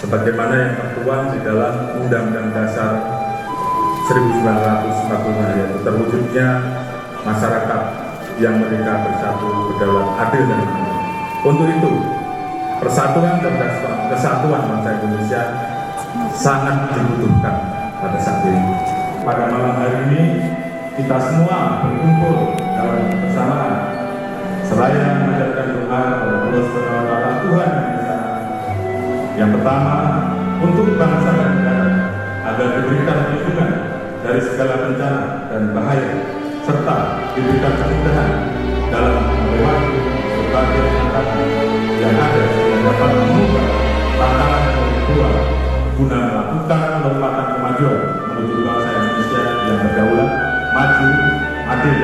sebagaimana yang tertuang di dalam Undang-Undang Dasar 1945, yaitu terwujudnya masyarakat yang merdeka, bersatu, berdaulat, adil dan makmur. Untuk itu, persatuan dan kesatuan bangsa Indonesia sangat dibutuhkan pada saat ini. Pada malam hari ini kita semua berkumpul dalam bersamaan seraya mengajarkan doa kepada Allah Subhanahu wa Ta'ala, Tuhan yang Esa. Yang pertama, untuk bangsa dan negara agar diberikan perlindungan dari segala bencana dan bahaya, serta diberikan kemudahan dalam melewati berbagai tantangan yang ada sehingga dapat mengubah tantangan yang kedua guna melakukan lompatan kemajuan menuju bangsa Indonesia yang berdaulat, maju, adil,